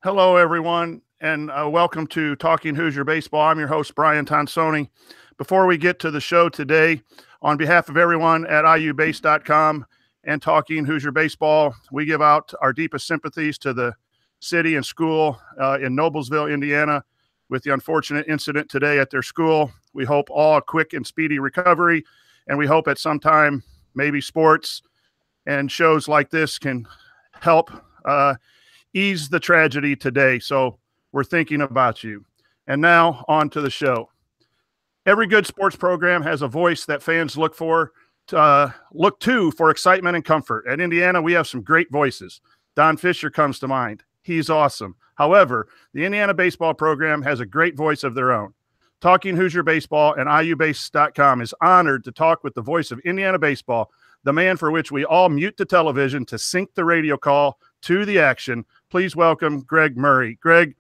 Hello, everyone, and welcome to Talking Hoosier Baseball. I'm your host, Brian Tonsoni. Before we get to the show today, on behalf of everyone at iubase.com and Talking Hoosier Baseball, we give out our deepest sympathies to the city and school in Noblesville, Indiana, with the unfortunate incident today at their school. We hope all a quick and speedy recovery, and we hope at some time maybe sports and shows like this can help ease the tragedy today. So we're thinking about you. And now on to the show. Every good sports program has a voice that fans look to for excitement and comfort. At Indiana, we have some great voices. Don Fisher comes to mind. He's awesome. However, the Indiana baseball program has a great voice of their own. Talking Hoosier Baseball and iubase.com is honored to talk with the voice of Indiana baseball, the man for which we all mute the television to sync the radio call to the action. Please welcome Greg Murray. Greg,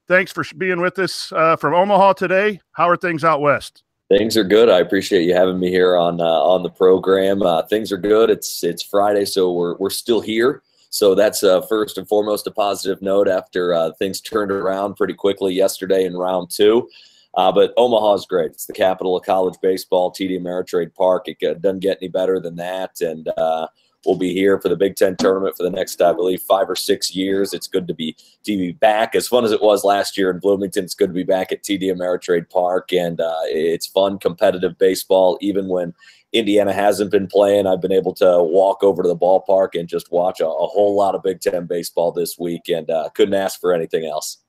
thanks for being with us from Omaha today. How are things out west? Things are good. I appreciate you having me here on the program. Things are good. It's Friday, so we're still here. So that's first and foremost a positive note after things turned around pretty quickly yesterday in round two. But Omaha is great. It's the capital of college baseball, TD Ameritrade Park. It doesn't get any better than that. And we'll be here for the Big Ten tournament for the next, I believe, 5 or 6 years. It's good to be back. As fun as it was last year in Bloomington, it's good to be back at TD Ameritrade Park. And it's fun, competitive baseball. Even when Indiana hasn't been playing, I've been able to walk over to the ballpark and just watch a whole lot of Big Ten baseball this week, and couldn't ask for anything else.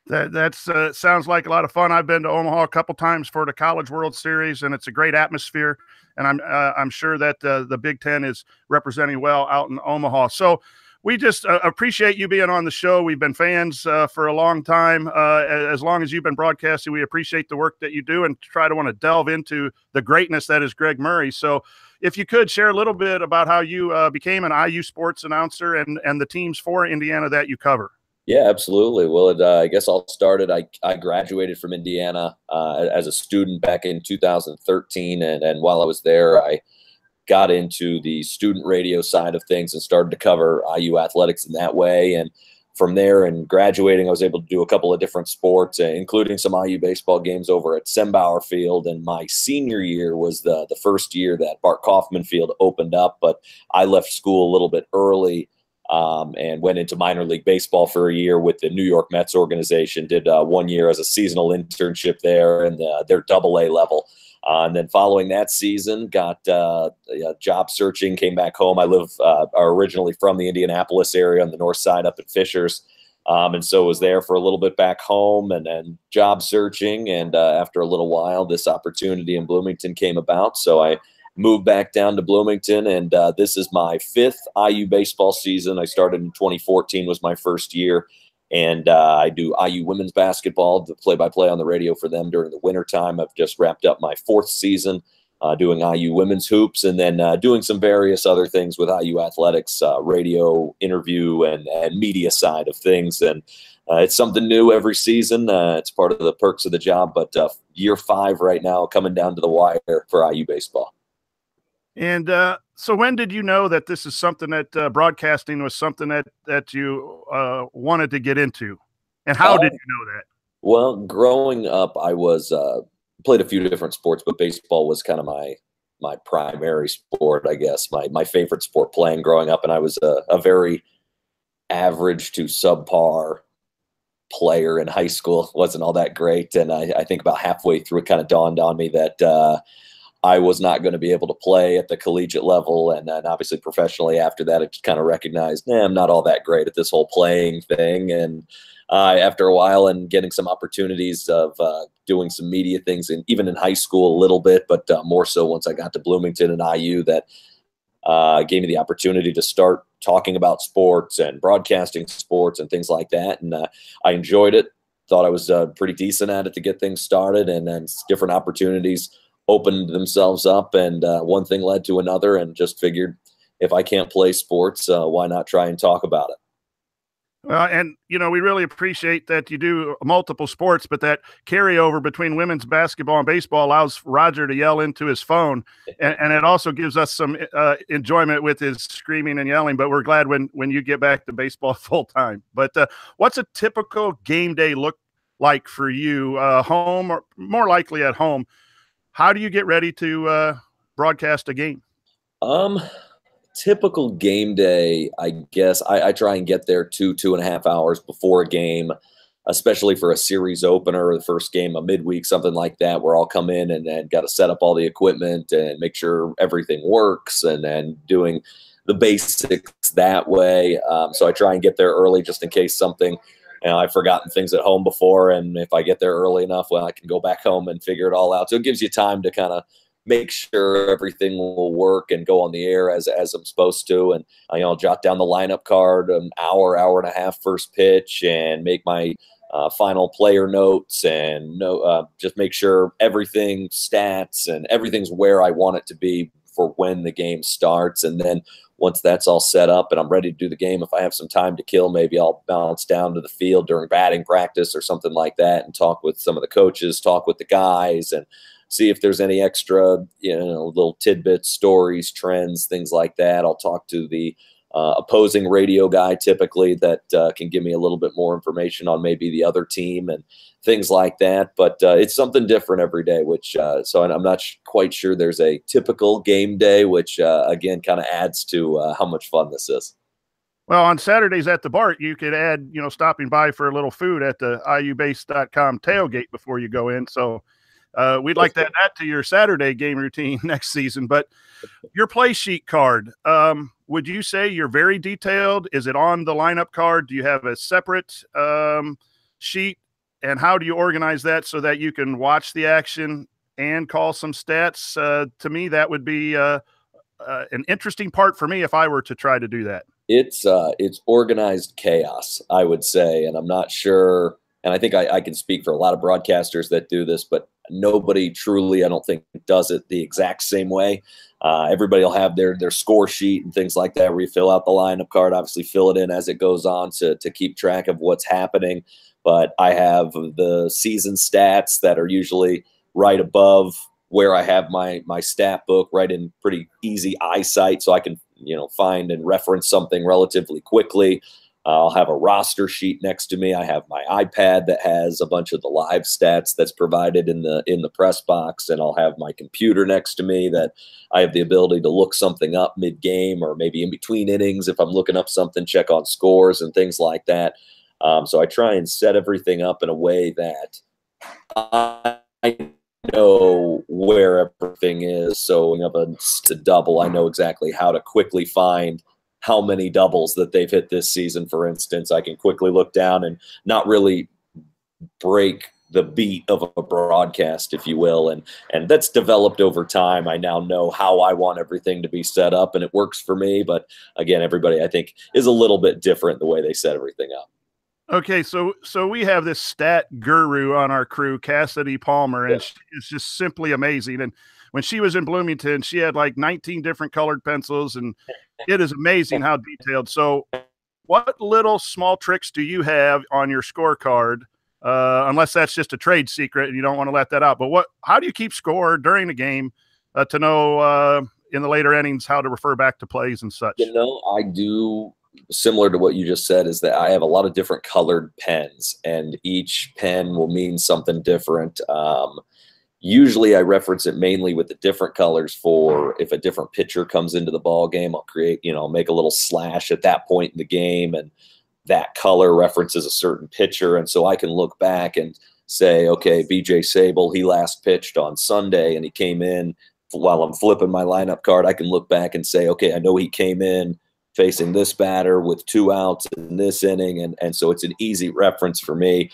That sounds like a lot of fun. I've been to Omaha a couple times for the College World Series, and it's a great atmosphere. And I'm sure that the Big Ten is representing well out in Omaha. So we just appreciate you being on the show. We've been fans for a long time. As long as you've been broadcasting, we appreciate the work that you do and try to want to delve into the greatness that is Greg Murray. So if you could share a little bit about how you became an IU sports announcer and the teams for Indiana that you cover. Yeah, absolutely. Well, I guess I'll start it. I graduated from Indiana as a student back in 2013, and while I was there, I got into the student radio side of things and started to cover IU athletics in that way. And from there, and graduating, I was able to do a couple of different sports, including some IU baseball games over at Sembauer Field. And my senior year was the first year that Bart Kaufman Field opened up, but I left school a little bit early. And went into minor league baseball for a year with the New York Mets organization, did 1 year as a seasonal internship there in their AA level. And then following that season, got job searching, came back home. I live originally from the Indianapolis area on the north side up at Fishers. And so was there for a little bit back home and then job searching. And after a little while, this opportunity in Bloomington came about. So I moved back down to Bloomington, and this is my 5th IU baseball season. I started in 2014, was my first year, and I do IU women's basketball, the play-by-play on the radio for them during the wintertime. I've just wrapped up my 4th season doing IU women's hoops, and then doing some various other things with IU athletics, radio, interview, and media side of things. And it's something new every season. It's part of the perks of the job, but year 5 right now, coming down to the wire for IU baseball. And so when did you know that this is something that broadcasting was something that you wanted to get into? And how did you know that? Well, growing up, I was played a few different sports, but baseball was kind of my primary sport, I guess, my favorite sport playing growing up. And I was a very average to subpar player in high school. Wasn't all that great. And I think about halfway through, it kind of dawned on me that I was not going to be able to play at the collegiate level. And then obviously professionally after that, I just kind of recognized, I'm not all that great at this whole playing thing. And after a while and getting some opportunities of doing some media things, and even in high school a little bit, but more so once I got to Bloomington and IU, that gave me the opportunity to start talking about sports and broadcasting sports and things like that. And I enjoyed it, thought I was pretty decent at it to get things started, and then different opportunities opened themselves up, and one thing led to another, and just figured if I can't play sports, why not try and talk about it? And, we really appreciate that you do multiple sports, but that carryover between women's basketball and baseball allows Roger to yell into his phone. And it also gives us some enjoyment with his screaming and yelling, but we're glad when you get back to baseball full time. But what's a typical game day look like for you, home or more likely at home? How do you get ready to broadcast a game? Typical game day, I guess I try and get there 2.5 hours before a game, especially for a series opener or the first game, a midweek, something like that, where I'll come in and got to set up all the equipment and make sure everything works and then doing the basics that way. So I try and get there early just in case something, I've forgotten things at home before. And if I get there early enough, well, I can go back home and figure it all out. So it gives you time to kind of make sure everything will work and go on the air as I'm supposed to. And I'll jot down the lineup card an hour and a half first pitch and make my final player notes and just make sure everything stats and everything's where I want it to be for when the game starts. And then once that's all set up and I'm ready to do the game, if I have some time to kill, maybe I'll bounce down to the field during batting practice or something like that and talk with some of the coaches, talk with the guys, and see if there's any extra, little tidbits, stories, trends, things like that. I'll talk to the opposing radio guy typically that can give me a little bit more information on maybe the other team and things like that. But it's something different every day, which so I'm not quite sure there's a typical game day, which again kind of adds to how much fun this is. Well, on Saturdays at the BART, you could add, stopping by for a little food at the iubase.com tailgate before you go in. So we'd like to add that to your Saturday game routine next season. But your play sheet card, would you say you're very detailed? Is it on the lineup card? Do you have a separate sheet? And how do you organize that so that you can watch the action and call some stats? To me, that would be an interesting part for me if I were to try to do that. It's organized chaos, I would say, and I'm not sure. And I think I can speak for a lot of broadcasters that do this, but nobody truly, I don't think, does it the exact same way. Everybody will have their score sheet and things like that where you fill out the lineup card, obviously fill it in as it goes on to keep track of what's happening. But I have the season stats that are usually right above where I have my stat book, right in pretty easy eyesight, so I can find and reference something relatively quickly. I'll have a roster sheet next to me. I have my iPad that has a bunch of the live stats that's provided in the press box, and I'll have my computer next to me that I have the ability to look something up mid-game or maybe in between innings if I'm looking up something, check on scores and things like that. So I try and set everything up in a way that I know where everything is. So if it's a double, I know exactly how to quickly find how many doubles that they've hit this season, for instance. I can quickly look down and not really break the beat of a broadcast, if you will. And that's developed over time. I now know how I want everything to be set up, and it works for me. But again, everybody, I think, is a little bit different the way they set everything up. Okay, so we have this stat guru on our crew, Cassidy Palmer, and she is just simply amazing. And when she was in Bloomington, she had like 19 different colored pencils, and it is amazing how detailed. So what little small tricks do you have on your scorecard, unless that's just a trade secret and you don't want to let that out? But how do you keep score during the game to know in the later innings how to refer back to plays and such? I do, similar to what you just said, is that I have a lot of different colored pens, and each pen will mean something different. Usually I reference it mainly with the different colors for if a different pitcher comes into the ball game, I'll create, make a little slash at that point in the game, and that color references a certain pitcher. And so I can look back and say, okay, BJ Sable, he last pitched on Sunday and he came in while I'm flipping my lineup card. I can look back and say, okay, I know he came in facing this batter with 2 outs in this inning. And so it's an easy reference for me.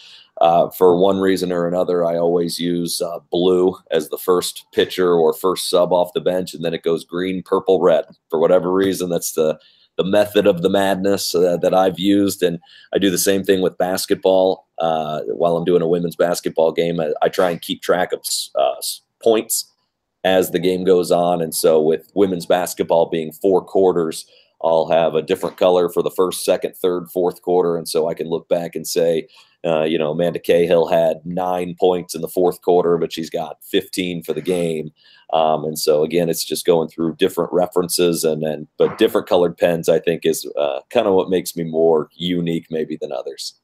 For one reason or another, I always use blue as the first pitcher or first sub off the bench, and then it goes green, purple, red. For whatever reason, that's the method of the madness that I've used. And I do the same thing with basketball. While I'm doing a women's basketball game, I try and keep track of points as the game goes on. And so with women's basketball being 4 quarters, I'll have a different color for the first, second, third, fourth quarter. And so I can look back and say, Amanda Cahill had 9 points in the fourth quarter, but she's got 15 for the game. And so, again, it's just going through different references but different colored pens, I think, is kind of what makes me more unique maybe than others.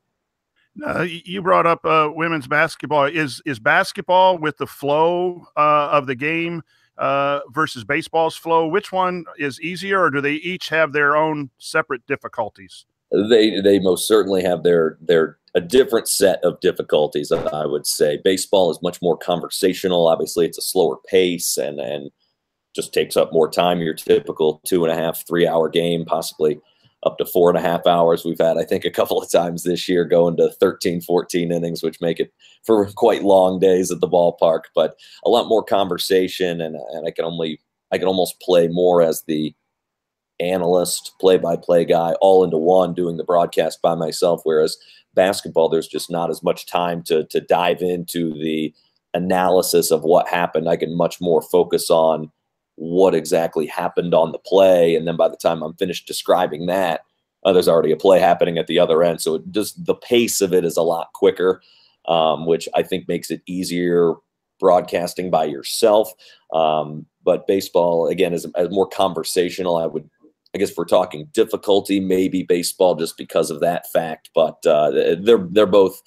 You brought up women's basketball. Is basketball with the flow of the game versus baseball's flow? Which one is easier, or do they each have their own separate difficulties? They most certainly have a different set of difficulties, I would say. Baseball is much more conversational. Obviously, it's a slower pace and just takes up more time. Your typical 2.5, 3 hour game, possibly up to 4.5 hours. We've had, I think, a couple of times this year going to 13, 14 innings, which make it for quite long days at the ballpark, but a lot more conversation. And I can almost play more as the analyst, play-by-play guy, all into one, doing the broadcast by myself. Whereas basketball, there's just not as much time to dive into the analysis of what happened. I can much more focus on what exactly happened on the play. And then by the time I'm finished describing that, there's already a play happening at the other end. So the pace of it is a lot quicker, which I think makes it easier broadcasting by yourself. But baseball, again, is more conversational. I guess if we're talking difficulty, maybe baseball just because of that fact. But they're both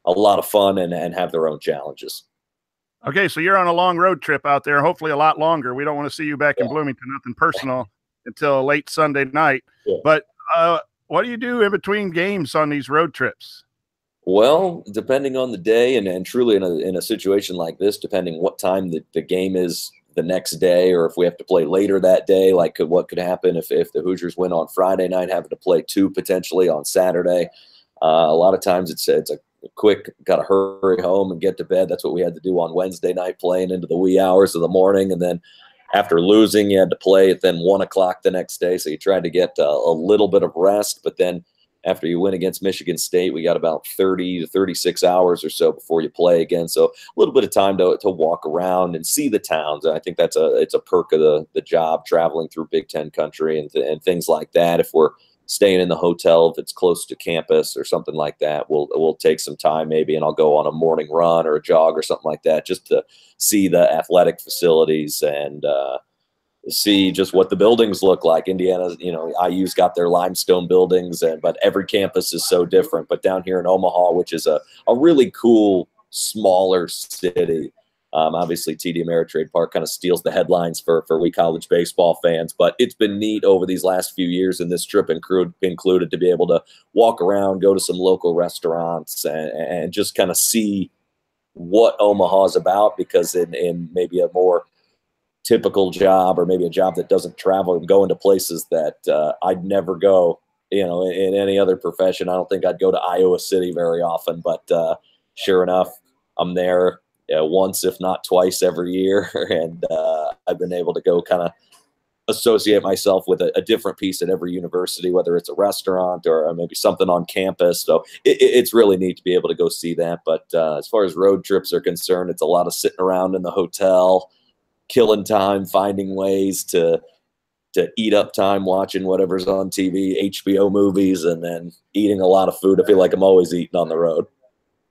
a lot of fun and have their own challenges. Okay, so you're on a long road trip out there, hopefully a lot longer. We don't want to see you back in Bloomington, nothing personal, until late Sunday night. Yeah. But what do you do in between games on these road trips? Well, depending on the day and truly in a situation like this, depending what time the game is the next day, or if we have to play later that day, like what could happen if the Hoosiers win on Friday night, having to play 2 potentially on Saturday. A lot of times it's a quick, got to hurry home and get to bed. That's what we had to do on Wednesday night, playing into the wee hours of the morning. And then after losing, you had to play at then 1 o'clock the next day. So you tried to get a little bit of rest, but then after you win against Michigan State, we got about 30 to 36 hours or so before you play again. So a little bit of time to walk around and see the towns. And I think it's a perk of the job, traveling through Big Ten country and things like that. If we're staying in the hotel, if it's close to campus or something like that, we'll take some time maybe, and I'll go on a morning run or a jog or something like that, just to see the athletic facilities and see just what the buildings look like. Indiana's, IU's got their limestone buildings, but every campus is so different. But down here in Omaha, which is a really cool, smaller city, obviously TD Ameritrade Park kind of steals the headlines for we college baseball fans. But it's been neat over these last few years, and this trip included, to be able to walk around, go to some local restaurants, and just kind of see what Omaha's about, because in maybe a more typical job, or maybe a job that doesn't travel and go into places that I'd never go, in any other profession. I don't think I'd go to Iowa City very often, but sure enough, I'm there once, if not twice, every year. And I've been able to go kind of associate myself with a different piece at every university, whether it's a restaurant or maybe something on campus. So it's really neat to be able to go see that. But as far as road trips are concerned, it's a lot of sitting around in the hotel, killing time, finding ways to eat up time, watching whatever's on TV, HBO movies, and then eating a lot of food. I feel like I'm always eating on the road.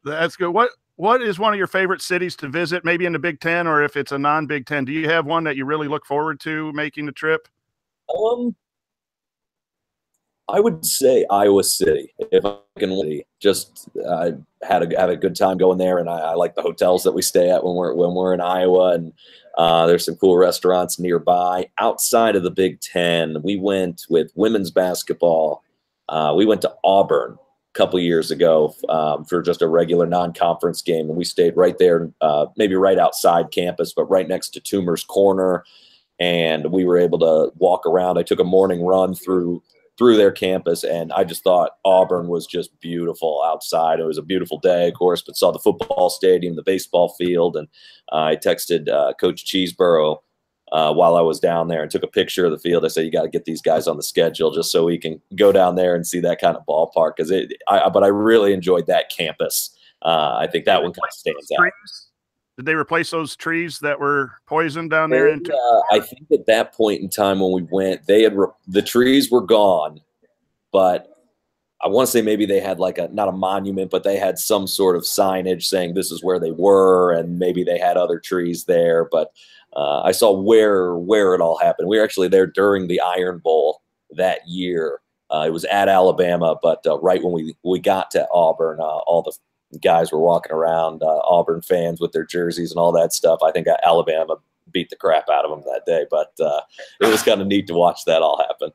That's good. What is one of your favorite cities to visit, maybe in the Big Ten, or if it's a non-Big Ten? Do you have one that you really look forward to making the trip? I would say Iowa City. If I can, just have a good time going there, and I like the hotels that we stay at when we're in Iowa, and there's some cool restaurants nearby. Outside of the Big Ten, we went with women's basketball. We went to Auburn a couple years ago for just a regular non-conference game, and we stayed right there, maybe right outside campus, but right next to Toomer's Corner, and we were able to walk around. I took a morning run through their campus, and I just thought Auburn was just beautiful outside. It was a beautiful day, of course, but saw the football stadium, the baseball field, and I texted Coach Cheeseborough while I was down there and took a picture of the field. I said, you got to get these guys on the schedule just so we can go down there and see that kind of ballpark, but I really enjoyed that campus. I think that one kind of stands out. Did they replace those trees that were poisoned down there? I think at that point in time when we went, they had the trees were gone, but I want to say maybe they had like not a monument, but they had some sort of signage saying this is where they were, and maybe they had other trees there. But I saw where it all happened. We were actually there during the Iron Bowl that year. It was at Alabama, but right when we got to Auburn, all the guys were walking around, Auburn fans with their jerseys and all that stuff. I think Alabama beat the crap out of them that day, but it was kind of neat to watch that all happen.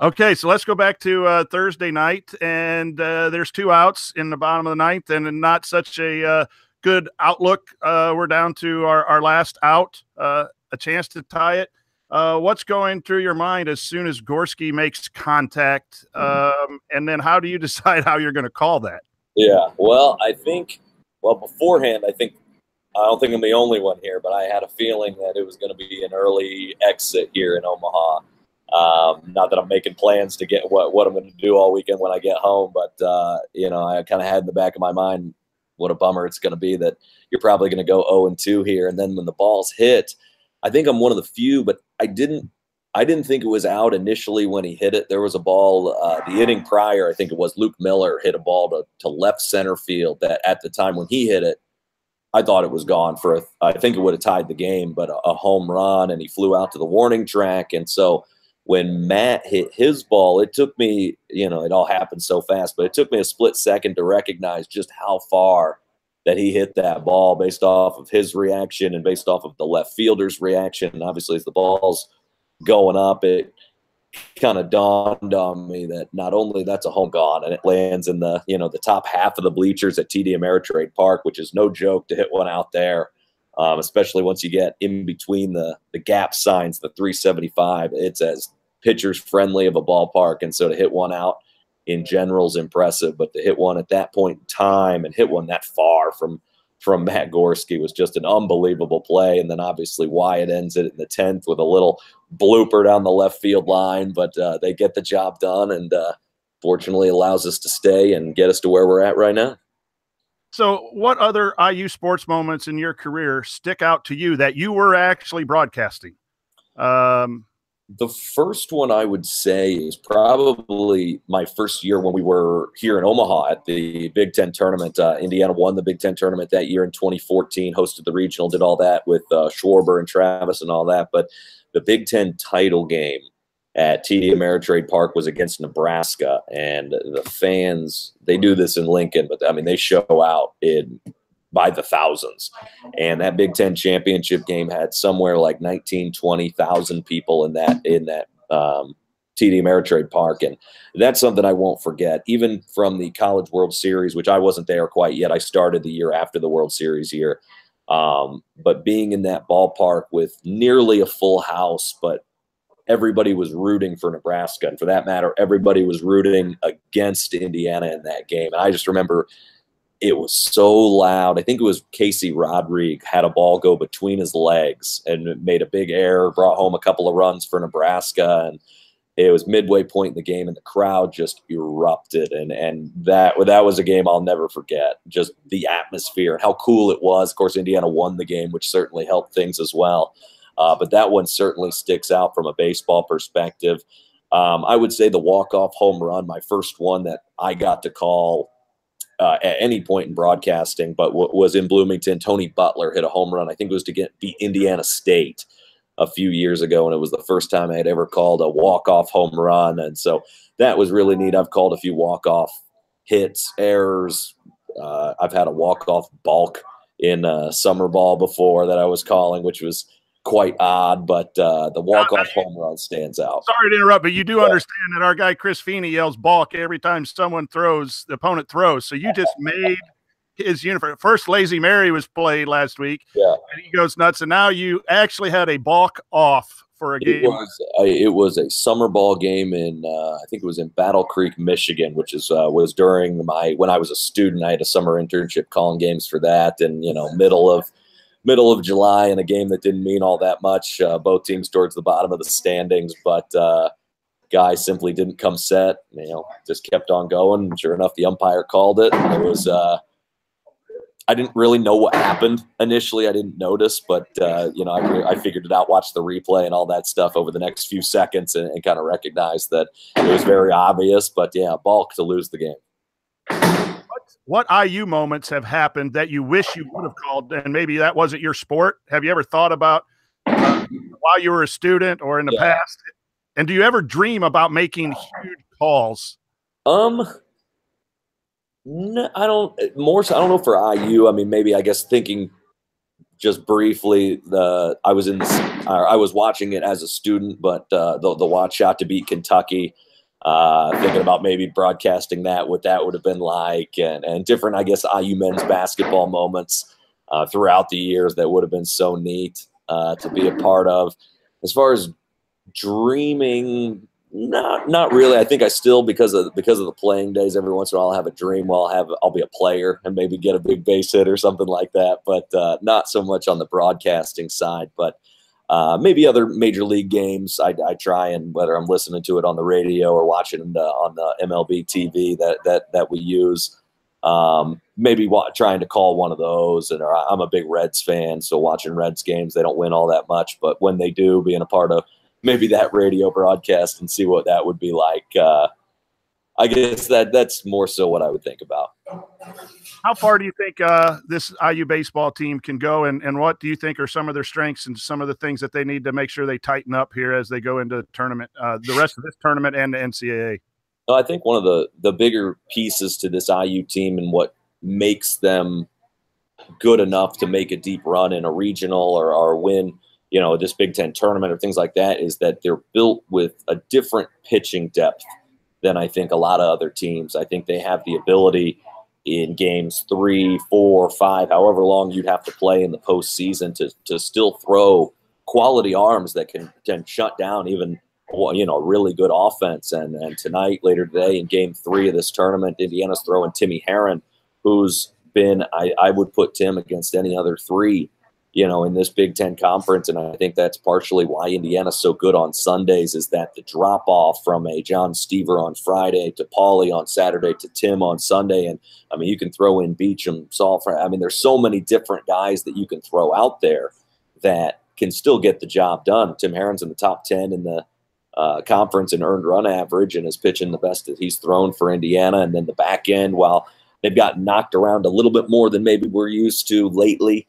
Okay, so let's go back to Thursday night, and there's 2 outs in the bottom of the ninth, and not such a good outlook. We're down to our last out, a chance to tie it. What's going through your mind as soon as Gorski makes contact, and then how do you decide how you're going to call that? Yeah, well, beforehand, I don't think I'm the only one here, but I had a feeling that it was going to be an early exit here in Omaha. Not that I'm making plans to get what I'm going to do all weekend when I get home, but I kind of had in the back of my mind what a bummer it's going to be that you're probably going to go 0-2 here. And then when the ball's hit, I think I'm one of the few, but I didn't think it was out initially when he hit it. There was a ball the inning prior, I think it was Luke Miller hit a ball to left center field that at the time when he hit it, I thought it was gone I think it would have tied the game, but a home run, and he flew out to the warning track. And so when Matt hit his ball, it took me, it all happened so fast, but it took me a split second to recognize just how far that he hit that ball based off of his reaction and based off of the left fielder's reaction. And obviously, as the ball's going up, it kind of dawned on me that not only that's a home gone and it lands in the, the top half of the bleachers at TD Ameritrade Park, which is no joke to hit one out there. Especially once you get in between the gap signs, the 375, it's as pitchers friendly of a ballpark. And so to hit one out in general is impressive, but to hit one at that point in time and hit one that far from Matt Gorski was just an unbelievable play. And then obviously Wyatt ends it in the 10th with a little blooper down the left field line, but they get the job done, and fortunately allows us to stay and get us to where we're at right now. So what other IU sports moments in your career stick out to you that you were actually broadcasting? The first one I would say is probably my first year when we were here in Omaha at the Big Ten tournament. Indiana won the Big Ten tournament that year in 2014, hosted the regional, did all that with Schwarber and Travis and all that. But the Big Ten title game at TD Ameritrade Park was against Nebraska, and the fans, they do this in Lincoln, but I mean, they show out by the thousands. And that Big Ten championship game had somewhere like 20,000 people in that TD Ameritrade Park. And that's something I won't forget, even from the College World Series, which I wasn't there quite yet. I started the year after the World Series year. But being in that ballpark with nearly a full house, but everybody was rooting for Nebraska. And for that matter, everybody was rooting against Indiana in that game. And I just remember it was so loud. I think it was Casey Rodriguez had a ball go between his legs and made a big error, brought home a couple of runs for Nebraska. And it was midway point in the game, and the crowd just erupted. And that was a game I'll never forget, just the atmosphere and how cool it was. Of course, Indiana won the game, which certainly helped things as well. But that one certainly sticks out from a baseball perspective. I would say the walk-off home run, my first one that I got to call at any point in broadcasting, but was in Bloomington. Tony Butler hit a home run. I think it was to beat Indiana State a few years ago, and it was the first time I had ever called a walk-off home run. And so that was really neat. I've called a few walk-off hits, errors. I've had a walk-off balk in summer ball before that I was calling, which was quite odd, but the walk-off home run stands out. Sorry to interrupt, but you do understand that our guy Chris Feeney yells balk every time someone throws, the opponent throws. So you just made his uniform. First, Lazy Mary was played last week. Yeah. And he goes nuts. And now you actually had a balk off for a game. It was a summer ball game in, I think it was in Battle Creek, Michigan, which was during when I was a student. I had a summer internship calling games for that. And, middle of July in a game that didn't mean all that much. Both teams towards the bottom of the standings, but guy simply didn't come set. Just kept on going. Sure enough, the umpire called it. And it was I didn't really know what happened initially. I didn't notice, but you know, I figured it out, watched the replay and all that stuff over the next few seconds, and kind of recognized that it was very obvious. But yeah, balk to lose the game. What IU moments have happened that you wish you would have called, and maybe that wasn't your sport? Have you ever thought about while you were a student or in the past? And do you ever dream about making huge calls? No, I don't. More so, I don't know for IU. I mean, maybe I guess thinking just briefly, I was watching it as a student, but the watch shot to beat Kentucky. Thinking about maybe broadcasting that, what that would have been like, and different, I guess, IU men's basketball moments throughout the years that would have been so neat to be a part of. As far as dreaming, not really. I think I still, because of the playing days, every once in a while I'll have a dream. Well, I'll be a player and maybe get a big base hit or something like that, but not so much on the broadcasting side. But maybe other major league games, I try, and whether I'm listening to it on the radio or watching on the MLB TV that we use, maybe trying to call one of those. And I'm a big Reds fan, so watching Reds games, they don't win all that much, but when they do, being a part of maybe that radio broadcast and see what that would be like. I guess that's more so what I would think about. How far do you think this IU baseball team can go, and what do you think are some of their strengths and some of the things that they need to make sure they tighten up here as they go into the tournament, the rest of this tournament and the NCAA? Well, I think one of the bigger pieces to this IU team and what makes them good enough to make a deep run in a regional or win, you know, this Big Ten tournament or things like that, is that they're built with a different pitching depth than I think a lot of other teams. I think they have the ability in games 3, 4, 5, however long you'd have to play in the postseason to still throw quality arms that can shut down even, you know, really good offense. And tonight, later today, in game 3 of this tournament, Indiana's throwing Timmy Herron, who's been, I would put Tim against any other 3, you know, in this Big Ten conference. And I think that's partially why Indiana's so good on Sundays, is that the drop off from a John Stever on Friday to Paulie on Saturday to Tim on Sunday. And I mean, you can throw in Beecham, Saul. I mean, there's so many different guys that you can throw out there that can still get the job done. Tim Herron's in the top 10 in the conference in earned run average and is pitching the best that he's thrown for Indiana. And then the back end, while they've gotten knocked around a little bit more than maybe we're used to lately,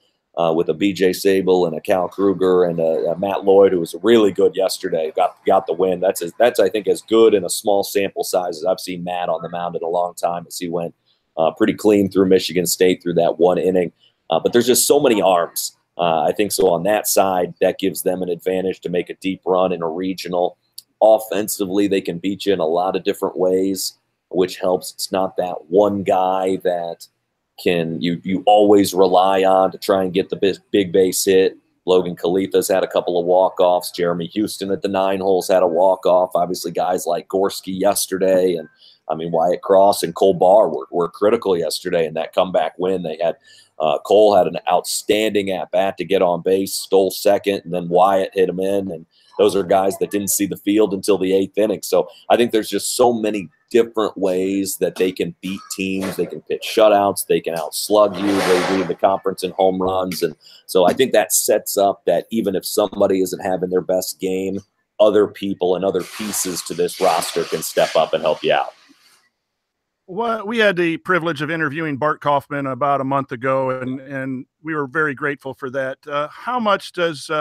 with a BJ Sable and a Cal Kruger and a Matt Lloyd, who was really good yesterday, got the win. That's I think as good in a small sample size as I've seen Matt on the mound in a long time, as he went pretty clean through Michigan State through that one inning. But there's just so many arms. I think so on that side, that gives them an advantage to make a deep run in a regional. Offensively, they can beat you in a lot of different ways, which helps. It's not that one guy that you always rely on to try and get the big base hit. Logan Khalifa's had a couple of walk-offs. Jeremy Houston at the 9 holes had a walk-off. Obviously, guys like Gorski yesterday, and I mean, Wyatt Cross and Cole Barr were critical yesterday in that comeback win. They had Cole had an outstanding at-bat to get on base, stole second, and then Wyatt hit him in. And those are guys that didn't see the field until the 8th inning. So I think there's just so many different ways that they can beat teams. They can pitch shutouts. They can outslug you. They lead the conference in home runs. And so I think that sets up that even if somebody isn't having their best game, other people and other pieces to this roster can step up and help you out. Well, we had the privilege of interviewing Bart Kaufman about a month ago, and we were very grateful for that. How much does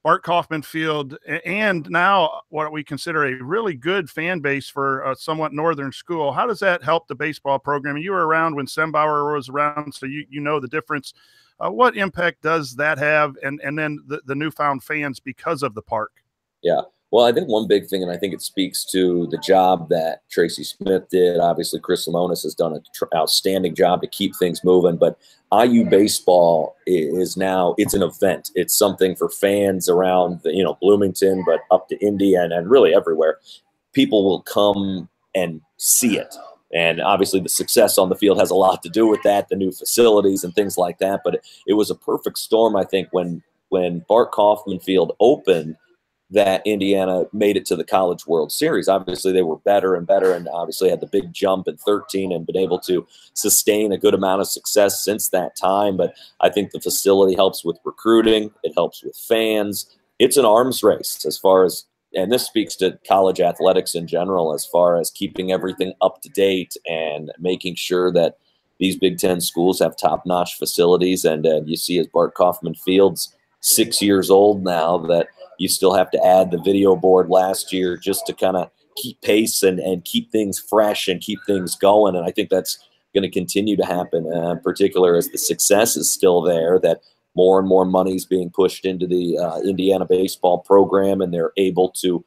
Bart Kaufman field, and now what we consider a really good fan base for a somewhat northern school, how does that help the baseball program? You were around when Sembauer was around, so you know the difference. What impact does that have, and then the newfound fans because of the park? Yeah. Well, I think one big thing, and I think it speaks to the job that Tracy Smith did. Obviously, Chris Lemonis has done an outstanding job to keep things moving. But IU baseball is now, it's an event. It's something for fans around, Bloomington, but up to Indy and really everywhere. People will come and see it. And obviously the success on the field has a lot to do with that, the new facilities and things like that. But it was a perfect storm, I think, when Bart Kaufman Field opened. that Indiana made it to the College World Series. Obviously, they were better and better, and obviously had the big jump in 13 and been able to sustain a good amount of success since that time. But I think the facility helps with recruiting. It helps with fans. It's an arms race as far as, and this speaks to college athletics in general, as far as keeping everything up to date and making sure that these Big Ten schools have top-notch facilities. And you see, as Bart Kaufman Field's 6 years old now, that you still have to add the video board last year just to kind of keep pace and keep things fresh and keep things going. And I think that's going to continue to happen, in particular as the success is still there, that more and more money is being pushed into the Indiana baseball program, and they're able to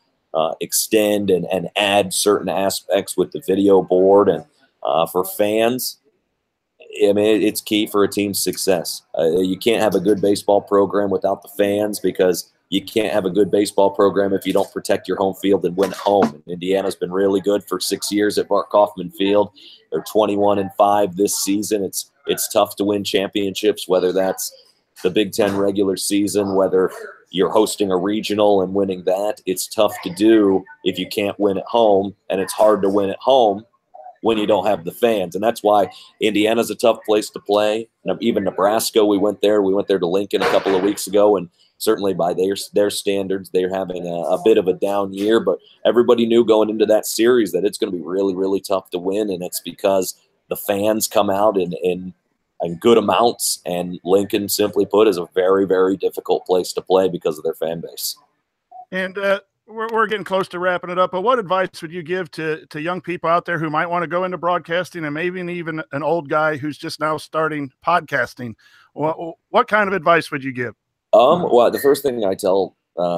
extend and add certain aspects with the video board. And for fans, I mean, it's key for a team's success. You can't have a good baseball program without the fans, because you can't have a good baseball program if you don't protect your home field and win at home. And Indiana's been really good for 6 years at Bart Kaufman Field. They're 21-5 this season. It's tough to win championships, whether that's the Big Ten regular season, whether you're hosting a regional and winning that. It's tough to do if you can't win at home, and it's hard to win at home when you don't have the fans. And that's why Indiana's a tough place to play. Even Nebraska, we went there to Lincoln a couple of weeks ago, and certainly by their standards, they're having a bit of a down year. But everybody knew going into that series that it's going to be really, really tough to win, and it's because the fans come out in good amounts. And Lincoln, simply put, is a very, very difficult place to play because of their fan base. And we're getting close to wrapping it up, but what advice would you give to young people out there who might want to go into broadcasting, and maybe even an old guy who's just now starting podcasting? What kind of advice would you give? Well, the first thing I tell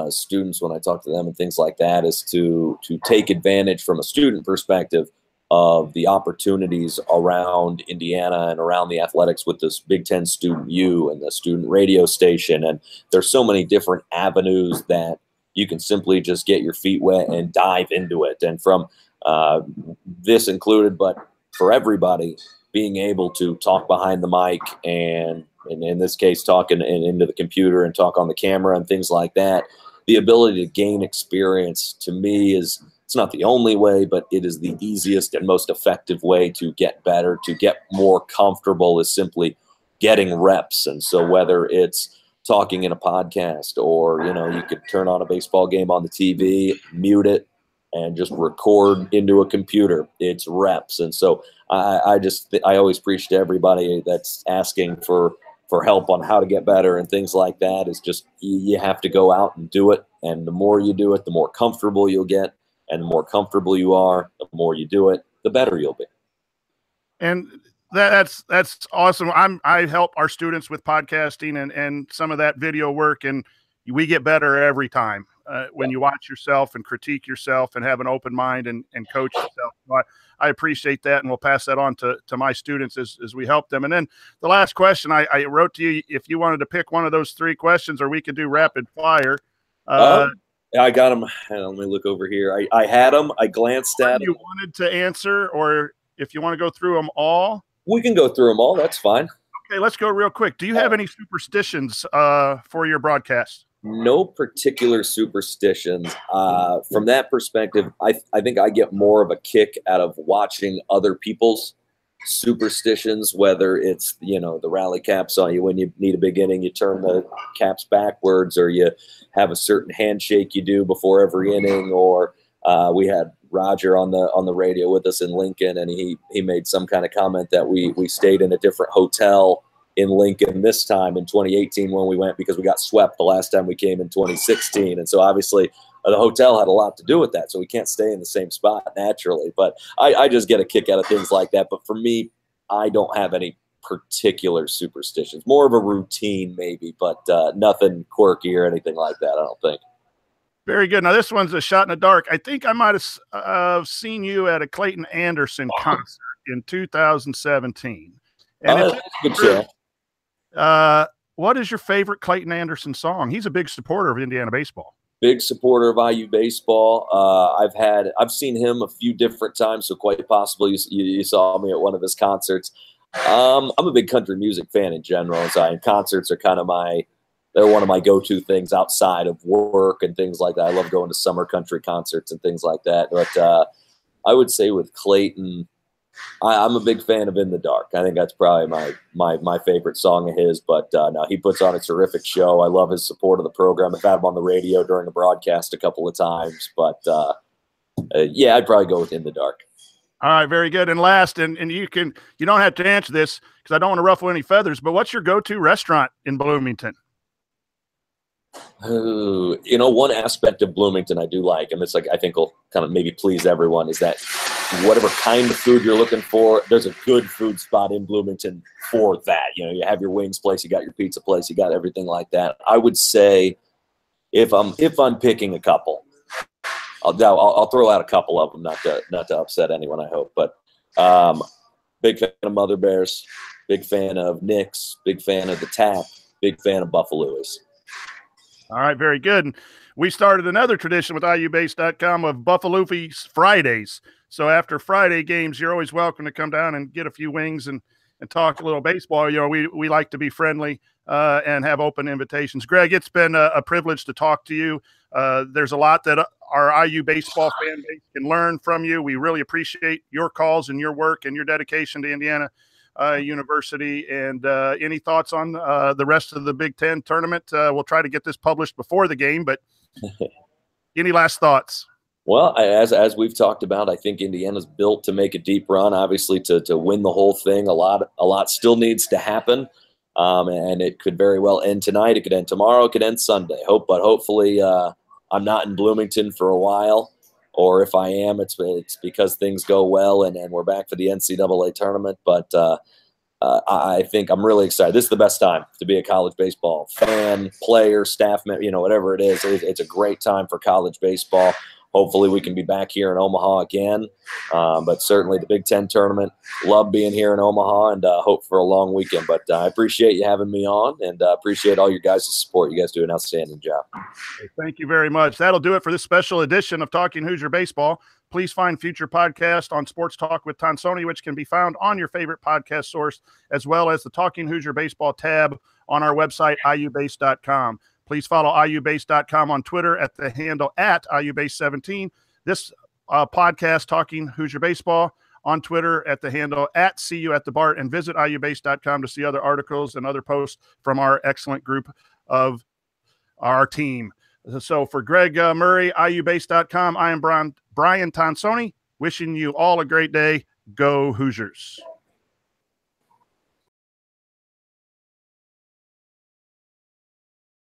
students when I talk to them and things like that is to take advantage from a student perspective of the opportunities around Indiana and around the athletics with this Big Ten Student U and the student radio station. And there's so many different avenues that you can simply just get your feet wet and dive into it. And from this included, but for everybody, being able to talk behind the mic and in this case, talking into the computer and talk on the camera and things like that, the ability to gain experience, to me, it's not the only way, but it is the easiest and most effective way to get better, to get more comfortable, is simply getting reps. And so whether it's talking in a podcast, or, you could turn on a baseball game on the TV, mute it, and just record into a computer, it's reps. And so I always preach to everybody that's asking for help on how to get better and things like that, is just, you have to go out and do it. And the more you do it, the more comfortable you'll get. And the more comfortable you are, the more you do it, the better you'll be. And that's awesome. I help our students with podcasting and some of that video work, and we get better every time when you watch yourself and critique yourself and have an open mind and coach yourself. So I appreciate that, and we'll pass that on to my students as we help them. And then the last question I wrote to you, if you wanted to pick one of those three questions, or we could do rapid fire. I got them. Let me look over here. I had them. I glanced at them. You wanted to answer, or if you want to go through them all? We can go through them all. That's fine. Okay, let's go real quick. Do you have any superstitions for your broadcast? No particular superstitions. From that perspective, I think I get more of a kick out of watching other people's superstitions, whether it's, the rally caps on you when you need a big inning, you turn the caps backwards, or you have a certain handshake you do before every inning, or we had Roger on the radio with us in Lincoln, and he made some kind of comment that we stayed in a different hotel in Lincoln this time in 2018 when we went, because we got swept the last time we came in 2016. And so obviously the hotel had a lot to do with that. So we can't stay in the same spot naturally, but I just get a kick out of things like that. But for me, I don't have any particular superstitions, more of a routine maybe, but nothing quirky or anything like that, I don't think. Very good. Now this one's a shot in the dark. I think I might have seen you at a Clayton Anderson concert in 2017. And good show. What is your favorite Clayton Anderson song? He's a big supporter of Indiana baseball. Big supporter of IU baseball. I've seen him a few different times, so quite possibly you saw me at one of his concerts. I'm a big country music fan in general, so concerts are kind of they're one of my go-to things outside of work and things like that. I love going to summer country concerts and things like that. But I would say with Clayton, I'm a big fan of In the Dark. I think that's probably my favorite song of his. But no, he puts on a terrific show. I love his support of the program. I've had him on the radio during the broadcast a couple of times. But yeah, I'd probably go with In the Dark. All right, very good. And last, and you don't have to answer this because I don't want to ruffle any feathers, but what's your go-to restaurant in Bloomington? One aspect of Bloomington I do like, and it's like I think will kind of maybe please everyone, is that whatever kind of food you're looking for, there's a good food spot in Bloomington for that. You have your wings place, you got your pizza place, you got everything like that. I would say if I'm picking a couple, I'll throw out a couple of them, not to upset anyone, I hope. But big fan of Mother Bear's, big fan of Nick's, big fan of the Tap, big fan of Buffalo's. All right, very good. And we started another tradition with IUBase.com of Buffalo's Fridays. So after Friday games, you're always welcome to come down and get a few wings and talk a little baseball. We like to be friendly and have open invitations. Greg, it's been a privilege to talk to you. There's a lot that our IU baseball fan base can learn from you. We really appreciate your calls and your work and your dedication to Indiana University. And any thoughts on the rest of the Big Ten tournament? We'll try to get this published before the game, but any last thoughts? Well, as we've talked about, I think Indiana's built to make a deep run, obviously to win the whole thing. A lot still needs to happen. And it could very well end tonight. It could end tomorrow. It could end Sunday. But hopefully I'm not in Bloomington for a while. Or if I am, it's because things go well and we're back for the NCAA tournament. But I think I'm really excited. This is the best time to be a college baseball fan, player, staff member, whatever it is. It's a great time for college baseball. Hopefully we can be back here in Omaha again. But certainly the Big Ten tournament, love being here in Omaha and hope for a long weekend. But I appreciate you having me on and appreciate all your guys' support. You guys do an outstanding job. Thank you very much. That'll do it for this special edition of Talking Hoosier Baseball. Please find future podcasts on Sports Talk with Tonsoni, which can be found on your favorite podcast source, as well as the Talking Hoosier Baseball tab on our website, iubase.com. Please follow iubase.com on Twitter at the handle at iubase17. This podcast, Talking Hoosier Baseball, on Twitter at the handle at @CUAtTheBart, and visit iubase.com to see other articles and other posts from our excellent group of our team. So for Greg Murray, iubase.com, I am Brian Tonsoni, wishing you all a great day. Go Hoosiers.